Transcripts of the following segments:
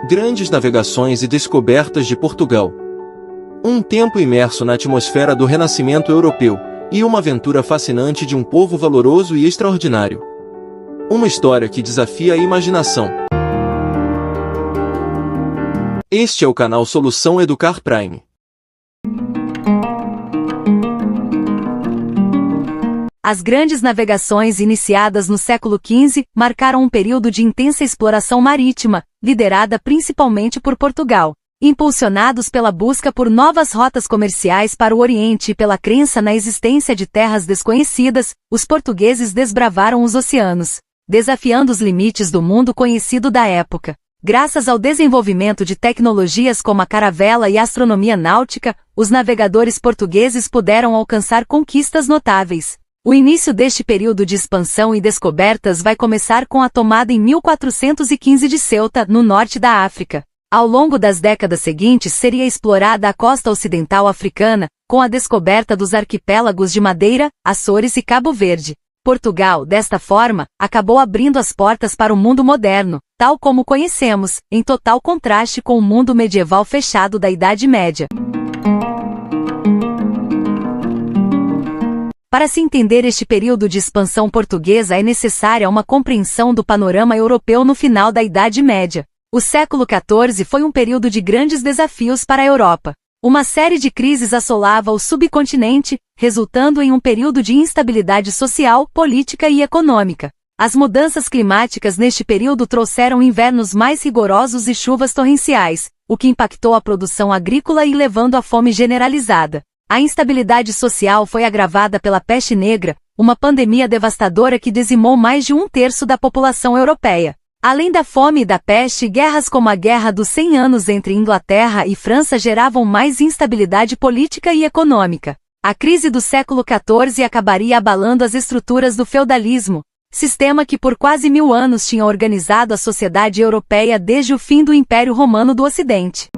Grandes navegações e descobertas de Portugal. Um tempo imerso na atmosfera do Renascimento europeu, e uma aventura fascinante de um povo valoroso e extraordinário. Uma história que desafia a imaginação. Este é o canal Solução Educar Prime. As grandes navegações iniciadas no século XV marcaram um período de intensa exploração marítima, liderada principalmente por Portugal. Impulsionados pela busca por novas rotas comerciais para o Oriente e pela crença na existência de terras desconhecidas, os portugueses desbravaram os oceanos, desafiando os limites do mundo conhecido da época. Graças ao desenvolvimento de tecnologias como a caravela e a astronomia náutica, os navegadores portugueses puderam alcançar conquistas notáveis. O início deste período de expansão e descobertas vai começar com a tomada em 1415 de Ceuta, no norte da África. Ao longo das décadas seguintes seria explorada a costa ocidental africana, com a descoberta dos arquipélagos de Madeira, Açores e Cabo Verde. Portugal, desta forma, acabou abrindo as portas para o mundo moderno, tal como o conhecemos, em total contraste com o mundo medieval fechado da Idade Média. Para se entender este período de expansão portuguesa é necessária uma compreensão do panorama europeu no final da Idade Média. O século XIV foi um período de grandes desafios para a Europa. Uma série de crises assolava o subcontinente, resultando em um período de instabilidade social, política e econômica. As mudanças climáticas neste período trouxeram invernos mais rigorosos e chuvas torrenciais, o que impactou a produção agrícola e levando à fome generalizada. A instabilidade social foi agravada pela peste negra, uma pandemia devastadora que dizimou mais de um terço da população europeia. Além da fome e da peste, guerras como a Guerra dos 100 Anos entre Inglaterra e França geravam mais instabilidade política e econômica. A crise do século XIV acabaria abalando as estruturas do feudalismo, sistema que por quase 1000 anos tinha organizado a sociedade europeia desde o fim do Império Romano do Ocidente.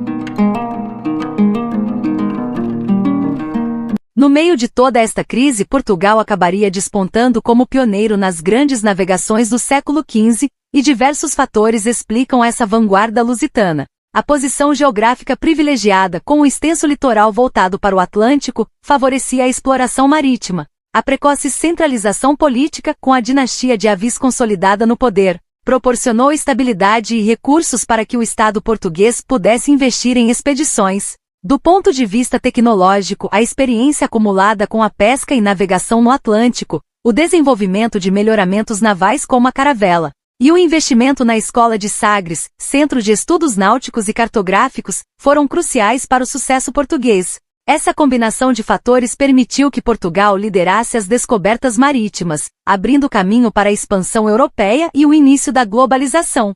No meio de toda esta crise, Portugal acabaria despontando como pioneiro nas grandes navegações do século XV, e diversos fatores explicam essa vanguarda lusitana. A posição geográfica privilegiada, com o extenso litoral voltado para o Atlântico, favorecia a exploração marítima. A precoce centralização política, com a dinastia de Avis consolidada no poder, proporcionou estabilidade e recursos para que o Estado português pudesse investir em expedições. Do ponto de vista tecnológico, a experiência acumulada com a pesca e navegação no Atlântico, o desenvolvimento de melhoramentos navais como a caravela, e o investimento na Escola de Sagres, Centro de Estudos Náuticos e Cartográficos, foram cruciais para o sucesso português. Essa combinação de fatores permitiu que Portugal liderasse as descobertas marítimas, abrindo caminho para a expansão europeia e o início da globalização.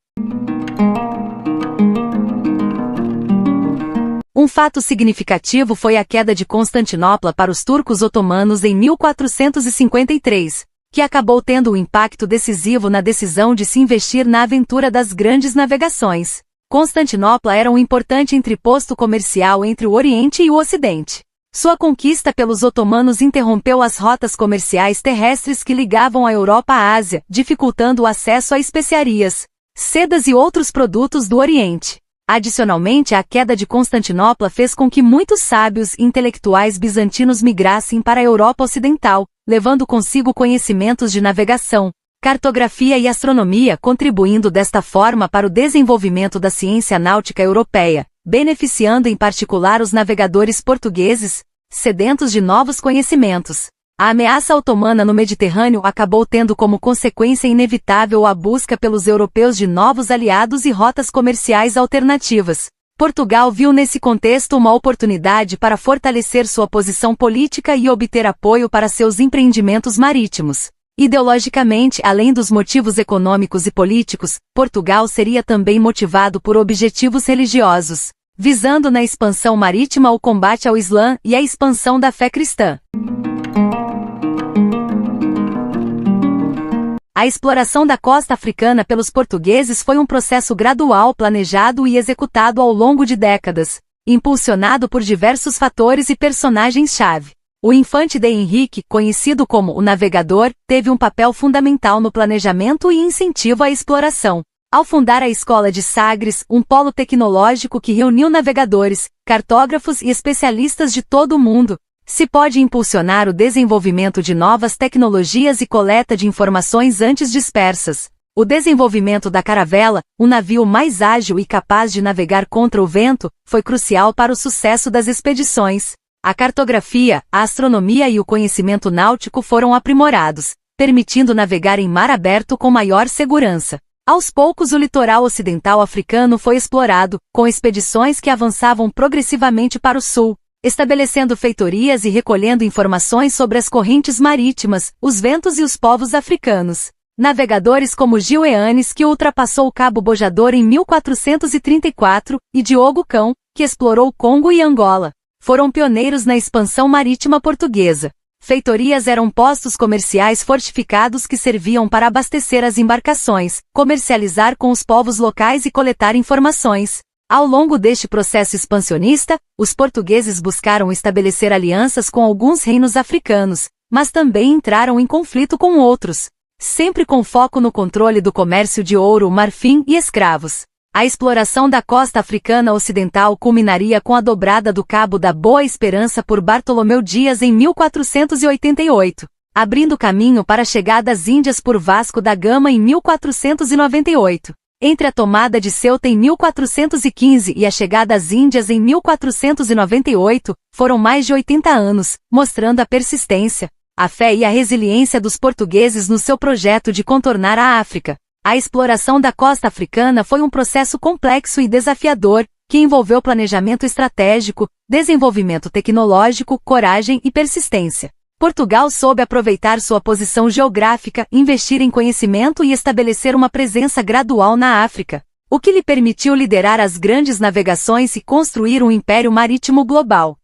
Um fato significativo foi a queda de Constantinopla para os turcos otomanos em 1453. Que acabou tendo um impacto decisivo na decisão de se investir na aventura das grandes navegações. Constantinopla era um importante entreposto comercial entre o Oriente e o Ocidente. Sua conquista pelos otomanos interrompeu as rotas comerciais terrestres que ligavam a Europa à Ásia, dificultando o acesso a especiarias, sedas e outros produtos do Oriente. Adicionalmente, a queda de Constantinopla fez com que muitos sábios e intelectuais bizantinos migrassem para a Europa Ocidental, levando consigo conhecimentos de navegação, cartografia e astronomia, contribuindo desta forma para o desenvolvimento da ciência náutica europeia, beneficiando em particular os navegadores portugueses, sedentos de novos conhecimentos. A ameaça otomana no Mediterrâneo acabou tendo como consequência inevitável a busca pelos europeus de novos aliados e rotas comerciais alternativas. Portugal viu nesse contexto uma oportunidade para fortalecer sua posição política e obter apoio para seus empreendimentos marítimos. Ideologicamente, além dos motivos econômicos e políticos, Portugal seria também motivado por objetivos religiosos, visando na expansão marítima o combate ao Islã e a expansão da fé cristã. A exploração da costa africana pelos portugueses foi um processo gradual, planejado e executado ao longo de décadas, impulsionado por diversos fatores e personagens-chave. O infante de Henrique, conhecido como o Navegador, teve um papel fundamental no planejamento e incentivo à exploração. Ao fundar a Escola de Sagres, um polo tecnológico que reuniu navegadores, cartógrafos e especialistas de todo o mundo, se pode impulsionar o desenvolvimento de novas tecnologias e coleta de informações antes dispersas. O desenvolvimento da caravela, um navio mais ágil e capaz de navegar contra o vento, foi crucial para o sucesso das expedições. A cartografia, a astronomia e o conhecimento náutico foram aprimorados, permitindo navegar em mar aberto com maior segurança. Aos poucos o litoral ocidental africano foi explorado, com expedições que avançavam progressivamente para o sul, estabelecendo feitorias e recolhendo informações sobre as correntes marítimas, os ventos e os povos africanos. Navegadores como Gil Eanes, que ultrapassou o Cabo Bojador em 1434, e Diogo Cão, que explorou Congo e Angola, foram pioneiros na expansão marítima portuguesa. Feitorias eram postos comerciais fortificados que serviam para abastecer as embarcações, comercializar com os povos locais e coletar informações. Ao longo deste processo expansionista, os portugueses buscaram estabelecer alianças com alguns reinos africanos, mas também entraram em conflito com outros, sempre com foco no controle do comércio de ouro, marfim e escravos. A exploração da costa africana ocidental culminaria com a dobrada do Cabo da Boa Esperança por Bartolomeu Dias em 1488, abrindo caminho para a chegada às Índias por Vasco da Gama em 1498. Entre a tomada de Ceuta em 1415 e a chegada às Índias em 1498, foram mais de 80 anos, mostrando a persistência, a fé e a resiliência dos portugueses no seu projeto de contornar a África. A exploração da costa africana foi um processo complexo e desafiador, que envolveu planejamento estratégico, desenvolvimento tecnológico, coragem e persistência. Portugal soube aproveitar sua posição geográfica, investir em conhecimento e estabelecer uma presença gradual na África, o que lhe permitiu liderar as grandes navegações e construir um império marítimo global.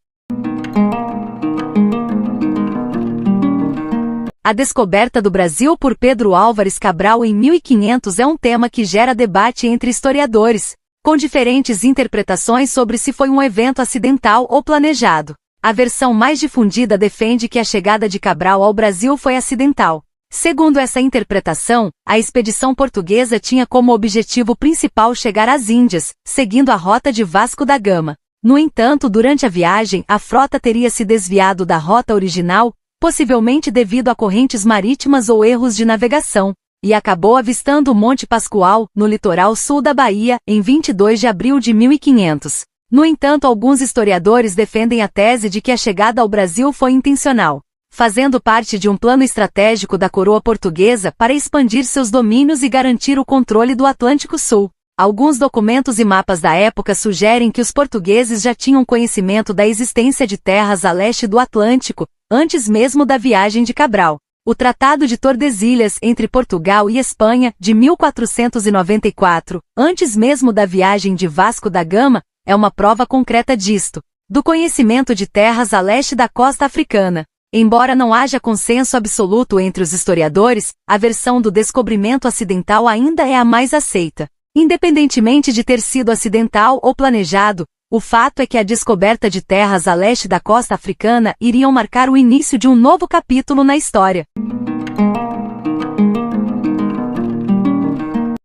A descoberta do Brasil por Pedro Álvares Cabral em 1500 é um tema que gera debate entre historiadores, com diferentes interpretações sobre se foi um evento acidental ou planejado. A versão mais difundida defende que a chegada de Cabral ao Brasil foi acidental. Segundo essa interpretação, a expedição portuguesa tinha como objetivo principal chegar às Índias, seguindo a rota de Vasco da Gama. No entanto, durante a viagem, a frota teria se desviado da rota original, possivelmente devido a correntes marítimas ou erros de navegação, e acabou avistando o Monte Pascoal, no litoral sul da Bahia, em 22 de abril de 1500. No entanto, alguns historiadores defendem a tese de que a chegada ao Brasil foi intencional, fazendo parte de um plano estratégico da coroa portuguesa para expandir seus domínios e garantir o controle do Atlântico Sul. Alguns documentos e mapas da época sugerem que os portugueses já tinham conhecimento da existência de terras a leste do Atlântico, antes mesmo da viagem de Cabral. O Tratado de Tordesilhas entre Portugal e Espanha, de 1494, antes mesmo da viagem de Vasco da Gama, é uma prova concreta disto, do conhecimento de terras a leste da costa africana. Embora não haja consenso absoluto entre os historiadores, a versão do descobrimento acidental ainda é a mais aceita. Independentemente de ter sido acidental ou planejado, o fato é que a descoberta de terras a leste da costa africana iriam marcar o início de um novo capítulo na história.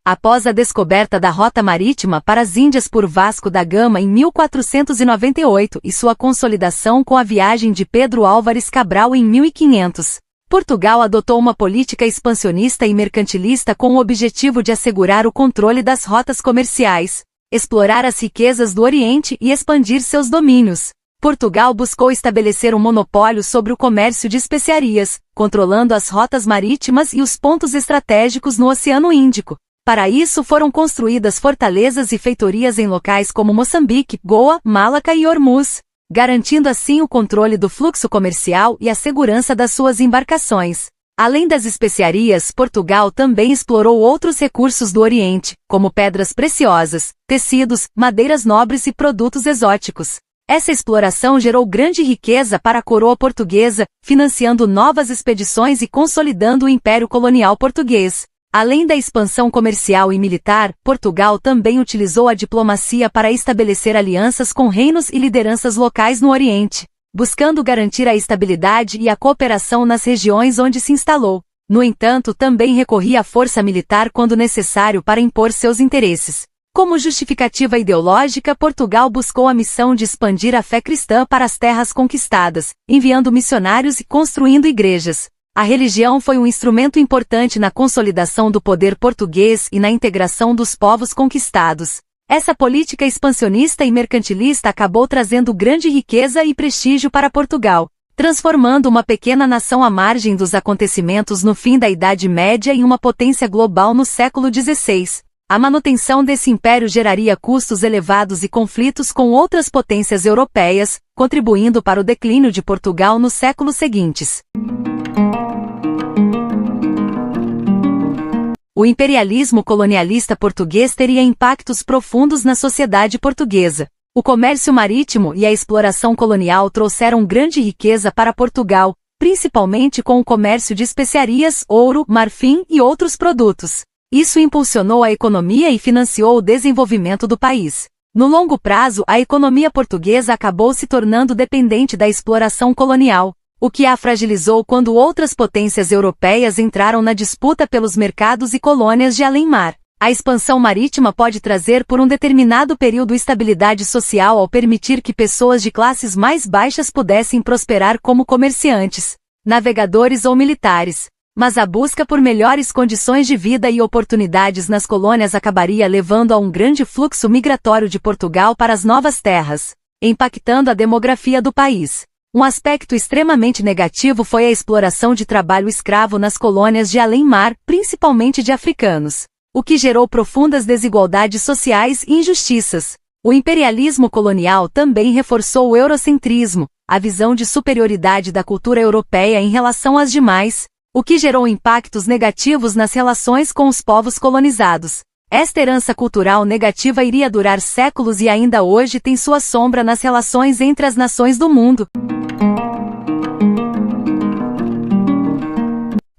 Após a descoberta da rota marítima para as Índias por Vasco da Gama em 1498 e sua consolidação com a viagem de Pedro Álvares Cabral em 1500, Portugal adotou uma política expansionista e mercantilista com o objetivo de assegurar o controle das rotas comerciais, explorar as riquezas do Oriente e expandir seus domínios. Portugal buscou estabelecer um monopólio sobre o comércio de especiarias, controlando as rotas marítimas e os pontos estratégicos no Oceano Índico. Para isso foram construídas fortalezas e feitorias em locais como Moçambique, Goa, Malaca e Hormuz, garantindo assim o controle do fluxo comercial e a segurança das suas embarcações. Além das especiarias, Portugal também explorou outros recursos do Oriente, como pedras preciosas, tecidos, madeiras nobres e produtos exóticos. Essa exploração gerou grande riqueza para a coroa portuguesa, financiando novas expedições e consolidando o Império Colonial Português. Além da expansão comercial e militar, Portugal também utilizou a diplomacia para estabelecer alianças com reinos e lideranças locais no Oriente, buscando garantir a estabilidade e a cooperação nas regiões onde se instalou. No entanto, também recorria à força militar quando necessário para impor seus interesses. Como justificativa ideológica, Portugal buscou a missão de expandir a fé cristã para as terras conquistadas, enviando missionários e construindo igrejas. A religião foi um instrumento importante na consolidação do poder português e na integração dos povos conquistados. Essa política expansionista e mercantilista acabou trazendo grande riqueza e prestígio para Portugal, transformando uma pequena nação à margem dos acontecimentos no fim da Idade Média em uma potência global no século XVI. A manutenção desse império geraria custos elevados e conflitos com outras potências europeias, contribuindo para o declínio de Portugal nos séculos seguintes. O imperialismo colonialista português teria impactos profundos na sociedade portuguesa. O comércio marítimo e a exploração colonial trouxeram grande riqueza para Portugal, principalmente com o comércio de especiarias, ouro, marfim e outros produtos. Isso impulsionou a economia e financiou o desenvolvimento do país. No longo prazo, a economia portuguesa acabou se tornando dependente da exploração colonial, o que a fragilizou quando outras potências europeias entraram na disputa pelos mercados e colônias de além-mar. A expansão marítima pode trazer por um determinado período estabilidade social ao permitir que pessoas de classes mais baixas pudessem prosperar como comerciantes, navegadores ou militares. Mas a busca por melhores condições de vida e oportunidades nas colônias acabaria levando a um grande fluxo migratório de Portugal para as novas terras, impactando a demografia do país. Um aspecto extremamente negativo foi a exploração de trabalho escravo nas colônias de além-mar, principalmente de africanos, o que gerou profundas desigualdades sociais e injustiças. O imperialismo colonial também reforçou o eurocentrismo, a visão de superioridade da cultura europeia em relação às demais, o que gerou impactos negativos nas relações com os povos colonizados. Esta herança cultural negativa iria durar séculos e ainda hoje tem sua sombra nas relações entre as nações do mundo.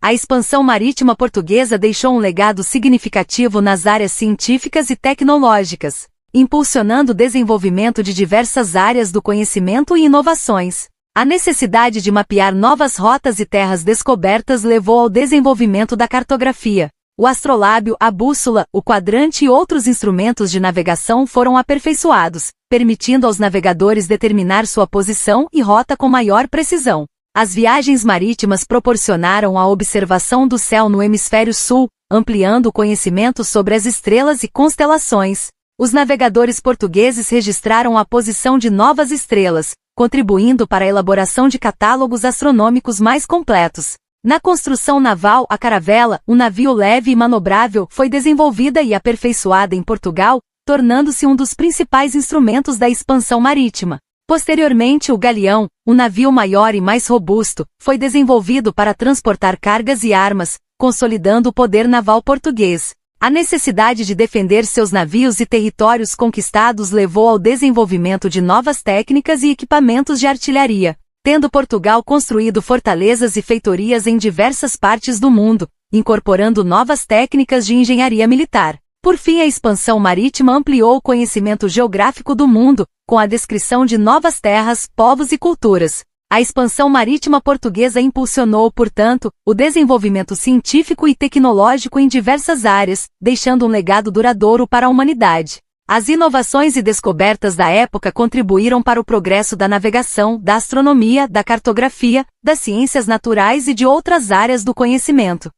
A expansão marítima portuguesa deixou um legado significativo nas áreas científicas e tecnológicas, impulsionando o desenvolvimento de diversas áreas do conhecimento e inovações. A necessidade de mapear novas rotas e terras descobertas levou ao desenvolvimento da cartografia. O astrolábio, a bússola, o quadrante e outros instrumentos de navegação foram aperfeiçoados, permitindo aos navegadores determinar sua posição e rota com maior precisão. As viagens marítimas proporcionaram a observação do céu no hemisfério sul, ampliando o conhecimento sobre as estrelas e constelações. Os navegadores portugueses registraram a posição de novas estrelas, contribuindo para a elaboração de catálogos astronômicos mais completos. Na construção naval, a caravela, um navio leve e manobrável, foi desenvolvida e aperfeiçoada em Portugal, tornando-se um dos principais instrumentos da expansão marítima. Posteriormente, o galeão, um navio maior e mais robusto, foi desenvolvido para transportar cargas e armas, consolidando o poder naval português. A necessidade de defender seus navios e territórios conquistados levou ao desenvolvimento de novas técnicas e equipamentos de artilharia, tendo Portugal construído fortalezas e feitorias em diversas partes do mundo, incorporando novas técnicas de engenharia militar. Por fim, a expansão marítima ampliou o conhecimento geográfico do mundo, com a descrição de novas terras, povos e culturas. A expansão marítima portuguesa impulsionou, portanto, o desenvolvimento científico e tecnológico em diversas áreas, deixando um legado duradouro para a humanidade. As inovações e descobertas da época contribuíram para o progresso da navegação, da astronomia, da cartografia, das ciências naturais e de outras áreas do conhecimento.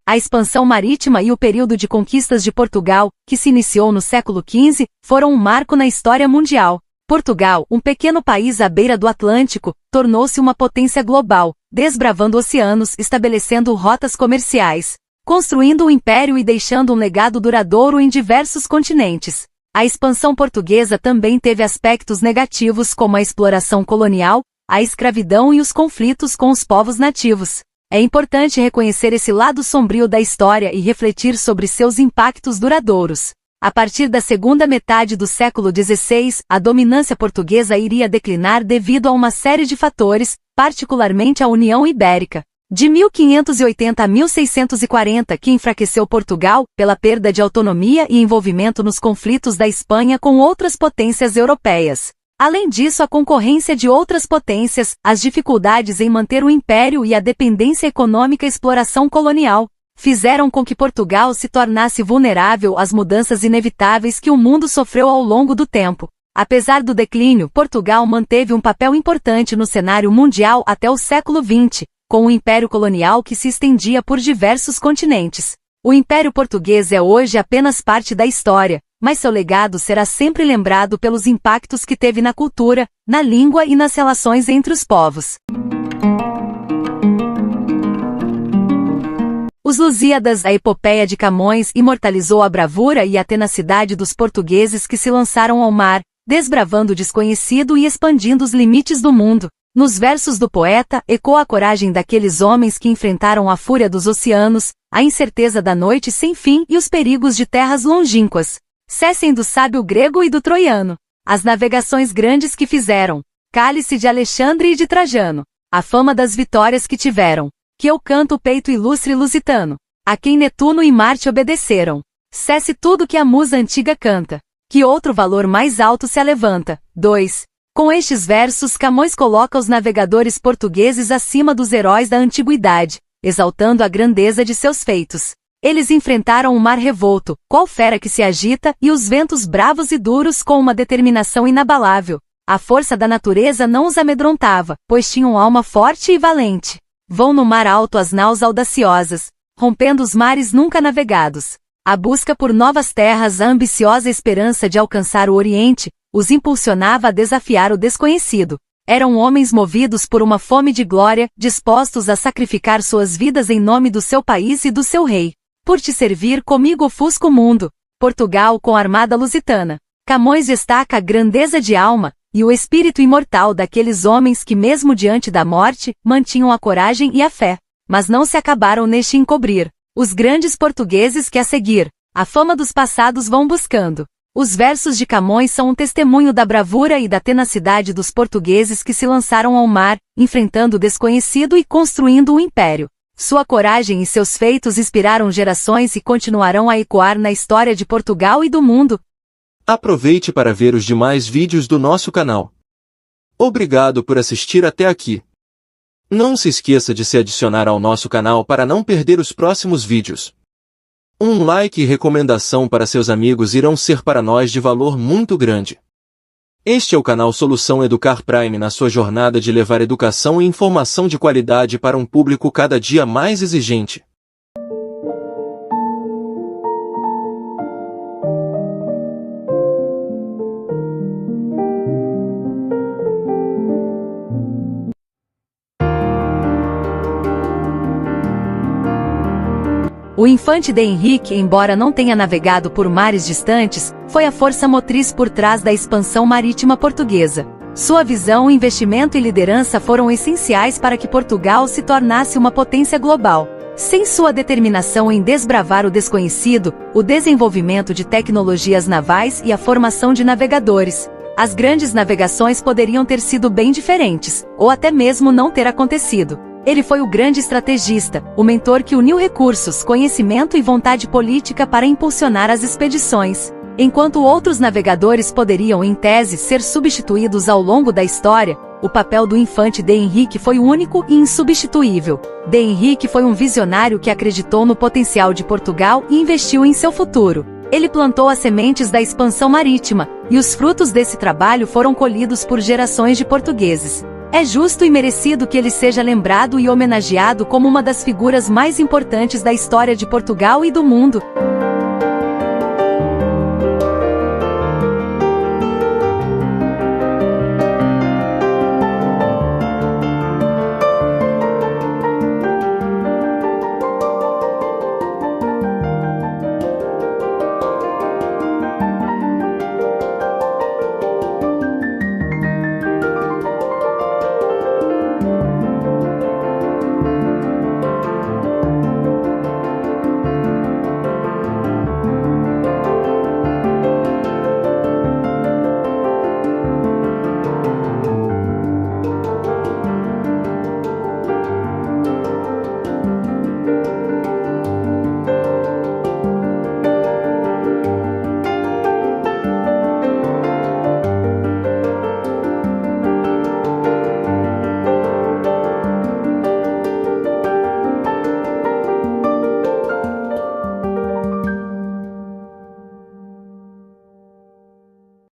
A expansão marítima e o período de conquistas de Portugal, que se iniciou no século XV, foram um marco na história mundial. Portugal, um pequeno país à beira do Atlântico, tornou-se uma potência global, desbravando oceanos, estabelecendo rotas comerciais, construindo um império e deixando um legado duradouro em diversos continentes. A expansão portuguesa também teve aspectos negativos como a exploração colonial, a escravidão e os conflitos com os povos nativos. É importante reconhecer esse lado sombrio da história e refletir sobre seus impactos duradouros. A partir da segunda metade do século XVI, a dominância portuguesa iria declinar devido a uma série de fatores, particularmente a União Ibérica, de 1580 a 1640, que enfraqueceu Portugal, pela perda de autonomia e envolvimento nos conflitos da Espanha com outras potências europeias. Além disso, a concorrência de outras potências, as dificuldades em manter o império e a dependência econômica e exploração colonial, fizeram com que Portugal se tornasse vulnerável às mudanças inevitáveis que o mundo sofreu ao longo do tempo. Apesar do declínio, Portugal manteve um papel importante no cenário mundial até o século XX, com um império colonial que se estendia por diversos continentes. O Império Português é hoje apenas parte da história, mas seu legado será sempre lembrado pelos impactos que teve na cultura, na língua e nas relações entre os povos. Os Lusíadas, a epopeia de Camões, imortalizou a bravura e a tenacidade dos portugueses que se lançaram ao mar, desbravando o desconhecido e expandindo os limites do mundo. Nos versos do poeta, ecoa a coragem daqueles homens que enfrentaram a fúria dos oceanos, a incerteza da noite sem fim e os perigos de terras longínquas. Cessem do sábio grego e do troiano. As navegações grandes que fizeram. Cálice de Alexandre e de Trajano. A fama das vitórias que tiveram. Que eu canto o peito ilustre lusitano. A quem Netuno e Marte obedeceram. Cesse tudo que a musa antiga canta. Que outro valor mais alto se alevanta. 2. Com estes versos, Camões coloca os navegadores portugueses acima dos heróis da antiguidade, exaltando a grandeza de seus feitos. Eles enfrentaram o mar revolto, qual fera que se agita, e os ventos bravos e duros com uma determinação inabalável. A força da natureza não os amedrontava, pois tinham alma forte e valente. Vão no mar alto as naus audaciosas, rompendo os mares nunca navegados. A busca por novas terras, a ambiciosa esperança de alcançar o Oriente, os impulsionava a desafiar o desconhecido. Eram homens movidos por uma fome de glória, dispostos a sacrificar suas vidas em nome do seu país e do seu rei. Por te servir comigo ofusco o mundo. Portugal com a armada lusitana. Camões destaca a grandeza de alma e o espírito imortal daqueles homens que mesmo diante da morte, mantinham a coragem e a fé. Mas não se acabaram neste encobrir. Os grandes portugueses que a seguir, a fama dos passados vão buscando. Os versos de Camões são um testemunho da bravura e da tenacidade dos portugueses que se lançaram ao mar, enfrentando o desconhecido e construindo um império. Sua coragem e seus feitos inspiraram gerações e continuarão a ecoar na história de Portugal e do mundo. Aproveite para ver os demais vídeos do nosso canal. Obrigado por assistir até aqui. Não se esqueça de se adicionar ao nosso canal para não perder os próximos vídeos. Um like e recomendação para seus amigos irão ser para nós de valor muito grande. Este é o canal Solução Educar Prime na sua jornada de levar educação e informação de qualidade para um público cada dia mais exigente. O infante D. Henrique, embora não tenha navegado por mares distantes, foi a força motriz por trás da expansão marítima portuguesa. Sua visão, investimento e liderança foram essenciais para que Portugal se tornasse uma potência global. Sem sua determinação em desbravar o desconhecido, o desenvolvimento de tecnologias navais e a formação de navegadores, as grandes navegações poderiam ter sido bem diferentes, ou até mesmo não ter acontecido. Ele foi o grande estrategista, o mentor que uniu recursos, conhecimento e vontade política para impulsionar as expedições. Enquanto outros navegadores poderiam, em tese, ser substituídos ao longo da história, o papel do infante D. Henrique foi único e insubstituível. D. Henrique foi um visionário que acreditou no potencial de Portugal e investiu em seu futuro. Ele plantou as sementes da expansão marítima, e os frutos desse trabalho foram colhidos por gerações de portugueses. É justo e merecido que ele seja lembrado e homenageado como uma das figuras mais importantes da história de Portugal e do mundo.